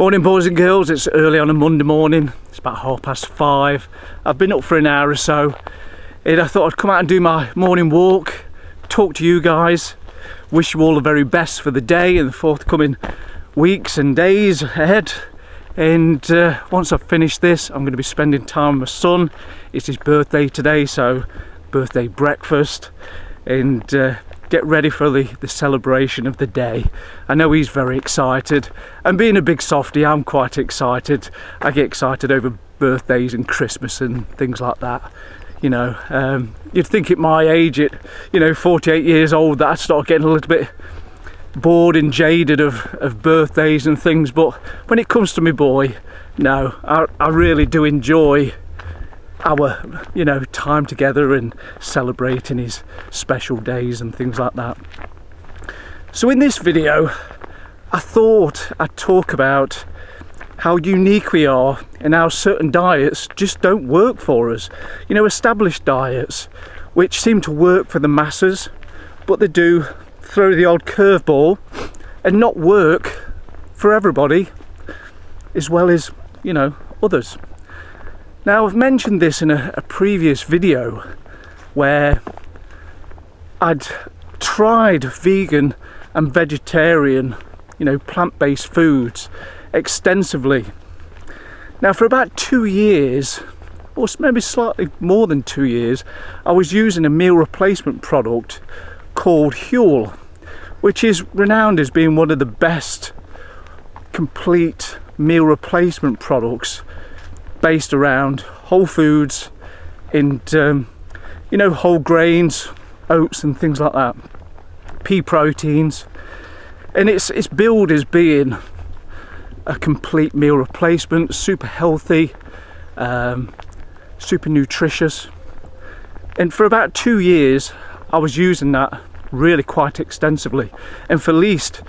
Morning boys and girls, it's early on a Monday morning, it's about 5:30. I've been up for an hour or so and I thought I'd come out and do my morning walk, talk to you guys, wish you all the very best for the day and the forthcoming weeks and days ahead. And once I've finished this, I'm going to be spending time with my son. It's his birthday today, so birthday breakfast and get ready for the celebration of the day. I know he's very excited, and being a big softie, I'm quite excited. I get excited over birthdays and Christmas and things like that. You know, you'd think at my age, at 48 years old, that I'd start getting a little bit bored and jaded of birthdays and things, but when it comes to my boy, no, I really do enjoy our time together and celebrating his special days and things like that. So in this video I thought I'd talk about how unique we are and how certain diets just don't work for us. Established diets which seem to work for the masses, but they do throw the odd curveball and not work for everybody as well as others. Now, I've mentioned this in a previous video where I'd tried vegan and vegetarian, plant-based foods extensively. Now, for about 2 years, or maybe slightly more than 2 years, I was using a meal replacement product called Huel, which is renowned as being one of the best complete meal replacement products based around whole foods and whole grains, oats and things like that, pea proteins, and it's billed as being a complete meal replacement, super healthy, super nutritious. And for about 2 years I was using that really quite extensively, and for at least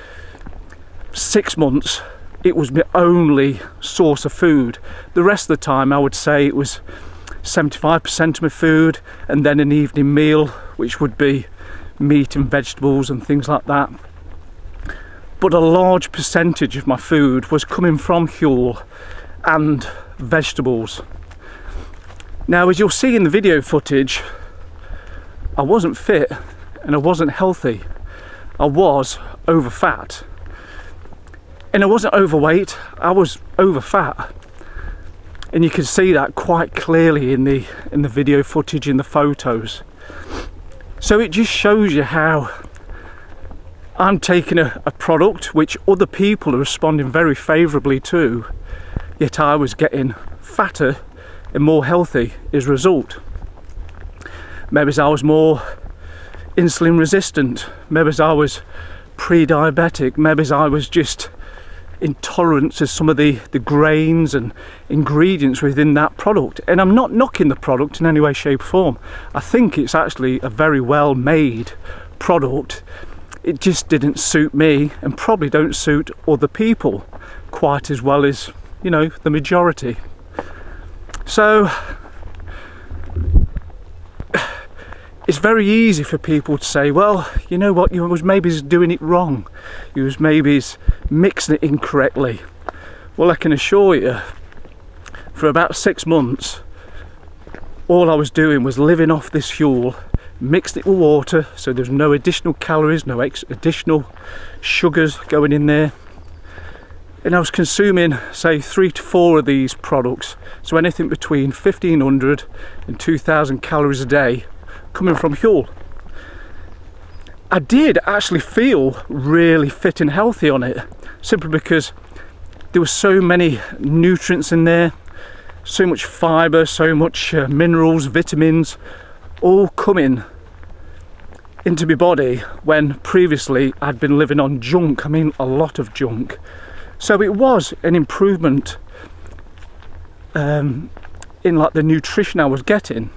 6 months it was my only source of food. The rest of the time I would say it was 75% of my food, and then an evening meal which would be meat and vegetables and things like that. But a large percentage of my food was coming from Huel and vegetables. Now, as you'll see in the video footage, I wasn't fit and I wasn't healthy. I was over fat. And I wasn't overweight, I was over fat. And you can see that quite clearly in the video footage, in the photos. So it just shows you how I'm taking a product which other people are responding very favourably to, yet I was getting fatter and more healthy as a result. Maybe I was more insulin resistant, maybe I was pre-diabetic, maybe I was just intolerant to some of the grains and ingredients within that product. And I'm not knocking the product in any way, shape or form. I think it's actually a very well made product. It just didn't suit me and probably don't suit other people quite as well as the majority. So it's very easy for people to say, well, you know what, you was maybe doing it wrong, you was maybe mixing it incorrectly. Well, I can assure you, for about 6 months, all I was doing was living off this Huel, mixed it with water, so there's no additional calories, no additional sugars going in there. And I was consuming, say, 3 to 4 of these products, so anything between 1,500 and 2,000 calories a day coming from Huel. I did actually feel really fit and healthy on it, simply because there were so many nutrients in there, so much fibre, so much minerals, vitamins, all coming into my body when previously I'd been living on junk. I mean, a lot of junk. So it was an improvement in like the nutrition I was getting.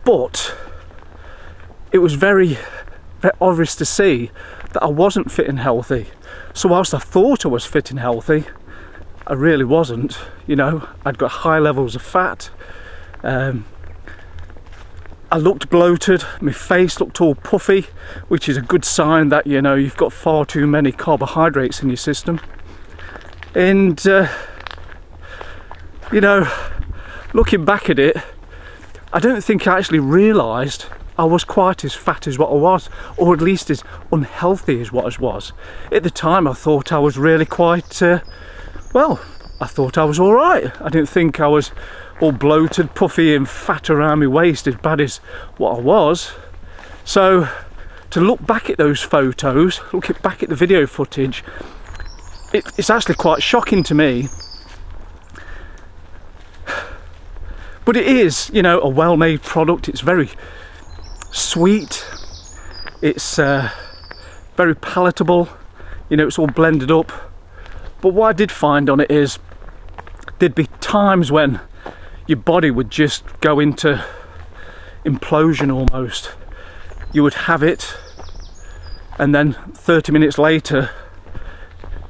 But it was very, very obvious to see that I wasn't fit and healthy. So whilst I thought I was fit and healthy, I really wasn't. I'd got high levels of fat. I looked bloated, my face looked all puffy, which is a good sign that you've got far too many carbohydrates in your system. And you know, looking back at it, I don't think I actually realised I was quite as fat as what I was, or at least as unhealthy as what I was. At the time I thought I was really quite, well, I thought I was alright. I didn't think I was all bloated, puffy and fat around my waist as bad as what I was. So to look back at those photos, look back at the video footage, it's actually quite shocking to me. But it is, you know, a well-made product. It's very sweet. It's very palatable. You know, it's all blended up. But what I did find on it is there'd be times when your body would just go into implosion almost. You would have it, and then 30 minutes later,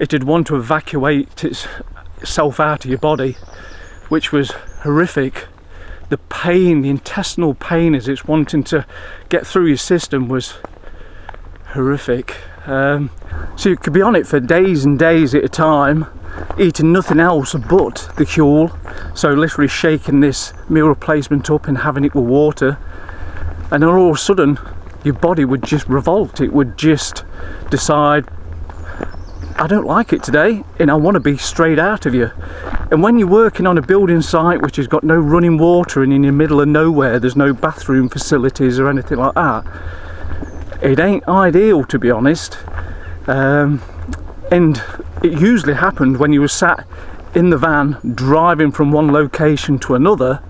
it'd want to evacuate itself out of your body, which was horrific. The pain, the intestinal pain as it's wanting to get through your system was horrific. So you could be on it for days and days at a time, eating nothing else but the Huel. So literally shaking this meal replacement up and having it with water. And then all of a sudden, your body would just revolt. It would just decide, I don't like it today, and I want to be straight out of you. And when you're working on a building site which has got no running water and in the middle of nowhere, there's no bathroom facilities or anything like that, it ain't ideal, to be honest. And it usually happened when you were sat in the van driving from one location to another.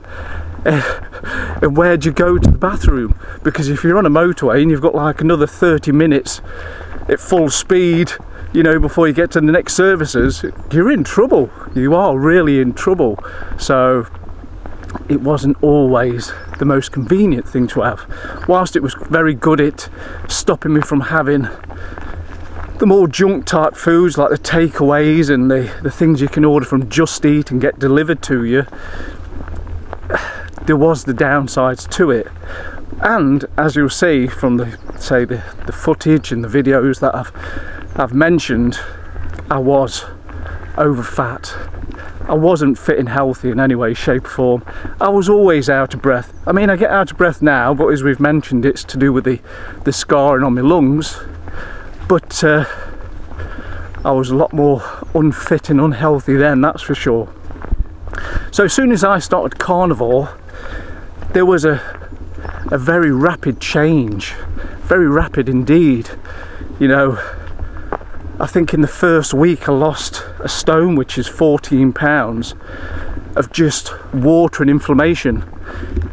And where'd you go to the bathroom? Because if you're on a motorway and you've got like another 30 minutes at full speed, you know, before you get to the next services, you're in trouble. You are really in trouble. So it wasn't always the most convenient thing to have. Whilst it was very good at stopping me from having the more junk type foods like the takeaways and the things you can order from Just Eat and get delivered to you, there was the downsides to it. And as you'll see from the footage and the videos that I've mentioned, I was over fat. I wasn't fit and healthy in any way, shape or form. I was always out of breath. I mean, I get out of breath now, but as we've mentioned, it's to do with the scarring on my lungs. But I was a lot more unfit and unhealthy then, that's for sure. So as soon as I started Carnivore, there was a very rapid change, very rapid indeed. You know, I think in the first week I lost a stone, which is 14 pounds, of just water and inflammation.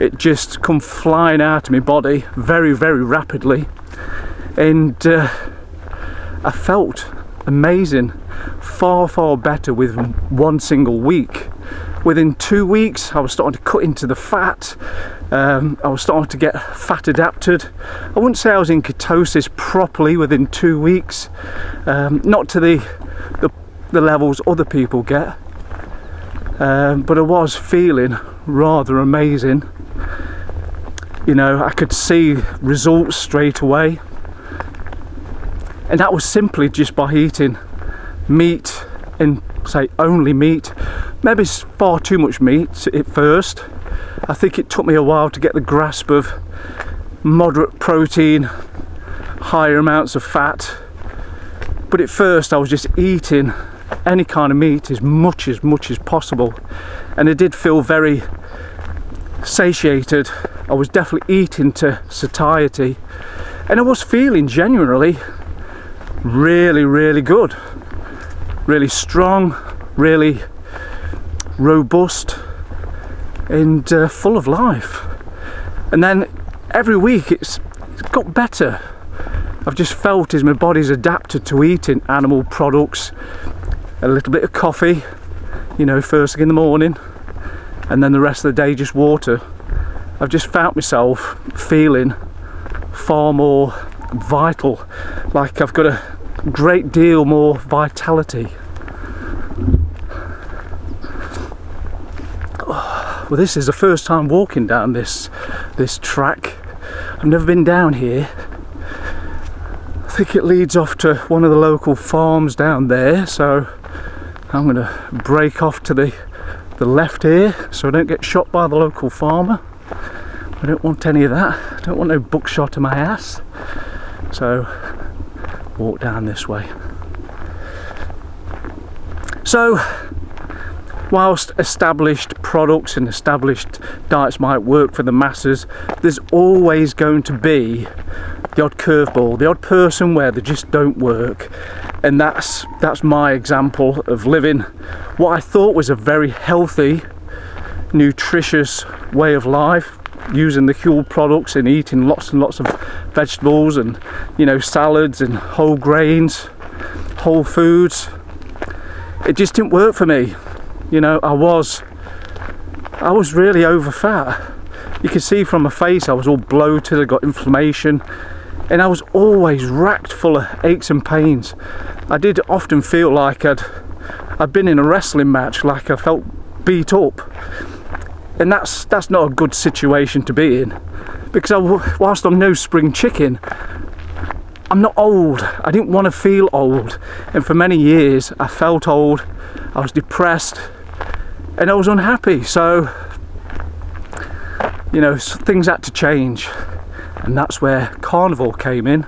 It just come flying out of my body very, very rapidly. And I felt amazing, far, far better with one single week. Within 2 weeks, I was starting to cut into the fat. I was starting to get fat adapted. I wouldn't say I was in ketosis properly within 2 weeks, not to the levels other people get, but I was feeling rather amazing. You know, I could see results straight away, and that was simply just by eating meat, and say only meat. Maybe it's far too much meat at first. I think it took me a while to get the grasp of moderate protein, higher amounts of fat. But at first I was just eating any kind of meat as much as possible. And I did feel very satiated. I was definitely eating to satiety. And I was feeling genuinely really, really good. Really strong, really robust, and full of life. And then every week it's got better. I've just felt as my body's adapted to eating animal products, a little bit of coffee, you know, first thing in the morning, and then the rest of the day just water. I've just found myself feeling far more vital, like I've got a great deal more vitality. Well, this is the first time walking down this track. I've never been down here. I think it leads off to one of the local farms down there, so I'm going to break off to the left here so I don't get shot by the local farmer. I don't want any of that. I don't want no buckshot in my ass. So walk down this way. So whilst established products and established diets might work for the masses, there's always going to be the odd curveball, the odd person where they just don't work. And that's my example of living what I thought was a very healthy, nutritious way of life, using the Huel products and eating lots and lots of vegetables and, you know, salads and whole grains, whole foods. It just didn't work for me. You know, I was really over fat. You can see from my face I was all bloated, I got inflammation, and I was always racked full of aches and pains. I did often feel like I'd been in a wrestling match, like I felt beat up. And that's not a good situation to be in, because whilst I'm no spring chicken, I'm not old. I didn't want to feel old, and for many years I felt old. I was depressed and I was unhappy. So, you know, things had to change, and that's where Carnivore came in.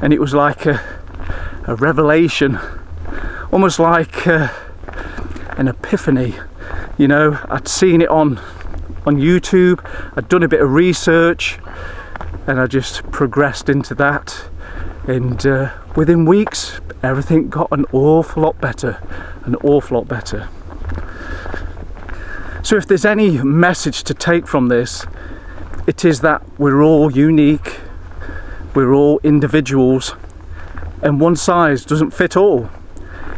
And it was like a revelation, almost like an epiphany. You know, I'd seen it on YouTube, I'd done a bit of research, and I just progressed into that, and within weeks everything got an awful lot better. So if there's any message to take from this, it is that we're all unique, we're all individuals, and one size doesn't fit all.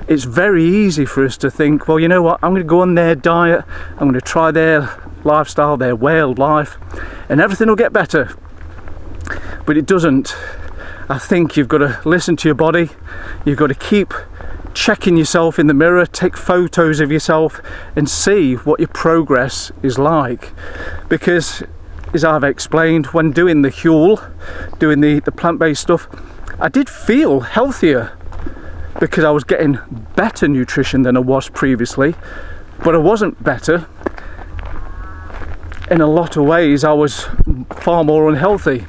It's very easy for us to think, well, you know what, I'm going to go on their diet, I'm going to try their lifestyle, their way of life, and everything will get better. But it doesn't. I think you've got to listen to your body, you've got to keep checking yourself in the mirror, take photos of yourself and see what your progress is like. Because, as I've explained, when doing the Huel, doing the plant-based stuff, I did feel healthier because I was getting better nutrition than I was previously, but I wasn't better. In a lot of ways I was far more unhealthy.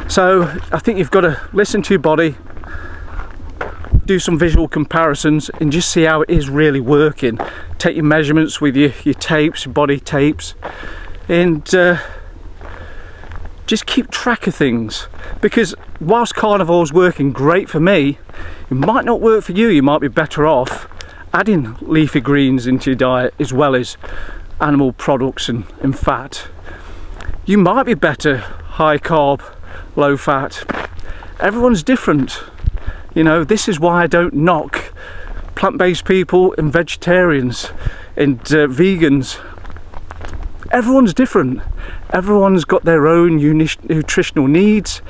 So I think you've got to listen to your body, do some visual comparisons and just see how it is really working. Take your measurements with your tapes, your body tapes, and just keep track of things. Because whilst Carnivore's working great for me, it might not work for you. You might be better off adding leafy greens into your diet as well as animal products and fat. You might be better high carb, low fat. Everyone's different. You know, this is why I don't knock plant-based people and vegetarians and vegans. Everyone's different. Everyone's got their own nutritional needs.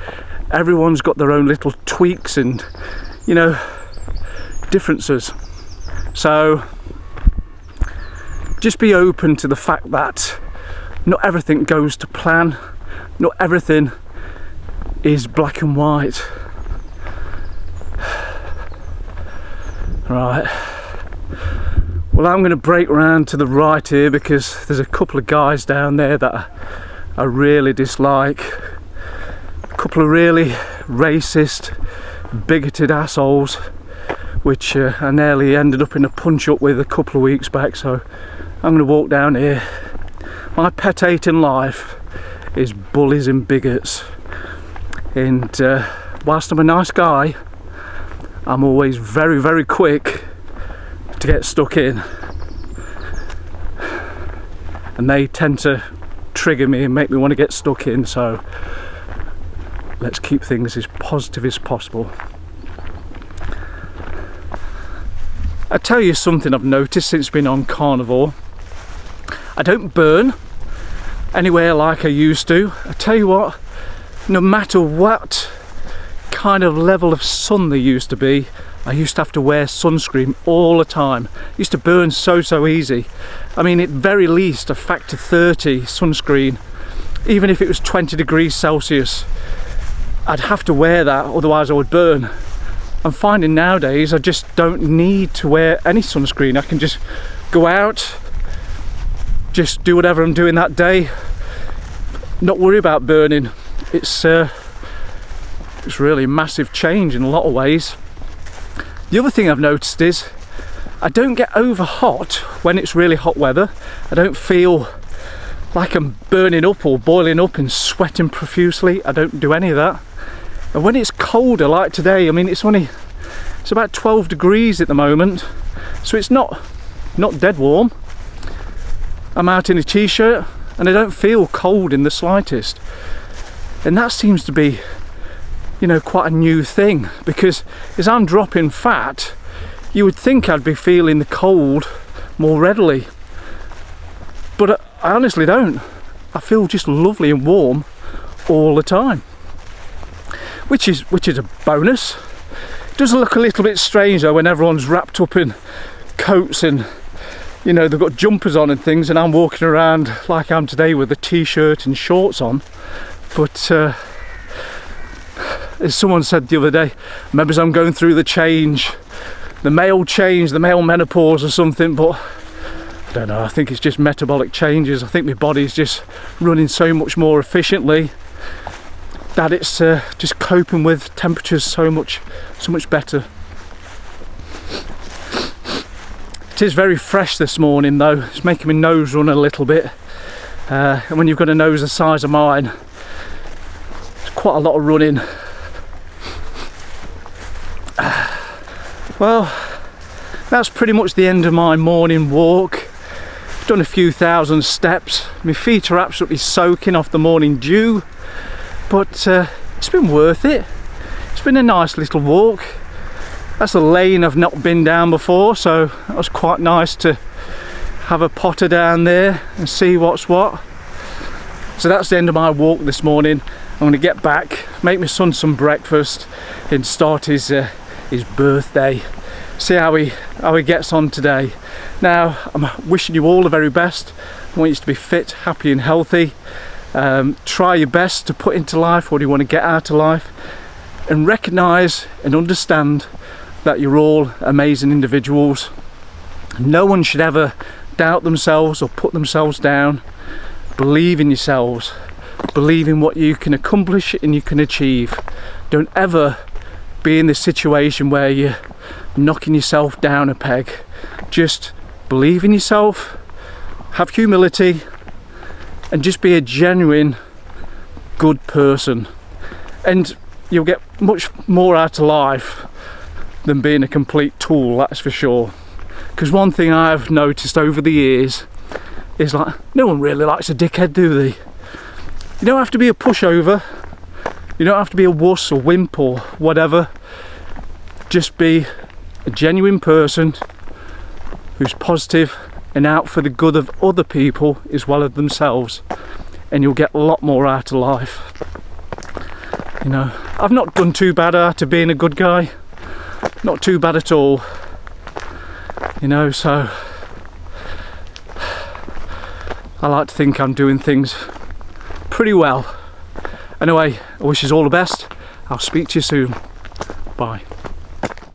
Everyone's got their own little tweaks and, you know, differences. So just be open to the fact that not everything goes to plan. Not everything is black and white. Right, well, I'm going to break round to the right here because there's a couple of guys down there that I really dislike. A couple of really racist, bigoted assholes, which I nearly ended up in a punch-up with a couple of weeks back. So I'm going to walk down here. My pet hate in life is bullies and bigots, and whilst I'm a nice guy, I'm always very, very quick to get stuck in, and they tend to trigger me and make me want to get stuck in. So let's keep things as positive as possible. I tell you something I've noticed since being on Carnivore. I don't burn anywhere like I used to. I tell you what, no matter what kind of level of sun there used to be, I used to have to wear sunscreen all the time. It used to burn so easy. I mean, at very least a factor 30 sunscreen, even if it was 20 degrees Celsius, I'd have to wear that, otherwise I would burn. I'm finding nowadays I just don't need to wear any sunscreen. I can just go out, just do whatever I'm doing that day, not worry about burning. It's really a massive change in a lot of ways. The other thing I've noticed is I don't get over hot when it's really hot weather. I don't feel like I'm burning up or boiling up and sweating profusely. I don't do any of that. And when it's colder like today, I mean it's about 12 degrees at the moment, so it's not dead warm. I'm out in a t-shirt and I don't feel cold in the slightest. And that seems to be, you know, quite a new thing, because as I'm dropping fat, you would think I'd be feeling the cold more readily, but I honestly don't. I feel just lovely and warm all the time, which is a bonus. It does look a little bit strange though when everyone's wrapped up in coats and, you know, they've got jumpers on and things, and I'm walking around like I'm today with a t-shirt and shorts on. But as someone said the other day, maybe I'm going through the male menopause or something, but I don't know, I think it's just metabolic changes. I think my body's just running so much more efficiently that it's just coping with temperatures so much better. It is very fresh this morning though. It's making my nose run a little bit, and when you've got a nose the size of mine, it's quite a lot of running. Well, that's pretty much the end of my morning walk. I've done a few thousand steps. My feet are absolutely soaking off the morning dew, but it's been worth it. It's been a nice little walk. That's a lane I've not been down before, so that was quite nice to have a potter down there and see what's what. So that's the end of my walk this morning. I'm going to get back, make my son some breakfast and start his birthday. See how he gets on today. Now, I'm wishing you all the very best. I want you to be fit, happy and healthy. Try your best to put into life what you want to get out of life, and recognise and understand that you're all amazing individuals. No one should ever doubt themselves or put themselves down. Believe in yourselves. Believe in what you can accomplish and you can achieve. Don't ever be in this situation where you're knocking yourself down a peg. Just believe in yourself, have humility, and just be a genuine good person, and you'll get much more out of life than being a complete tool, that's for sure. Because one thing I've noticed over the years is, like, no one really likes a dickhead, do they? You don't have to be a pushover, you don't have to be a wuss or wimp or whatever. Just be a genuine person who's positive and out for the good of other people as well as themselves, and you'll get a lot more out of life. You know, I've not done too bad out of being a good guy, not too bad at all, you know, so I like to think I'm doing things pretty well. Anyway, I wish you all the best. I'll speak to you soon. Bye.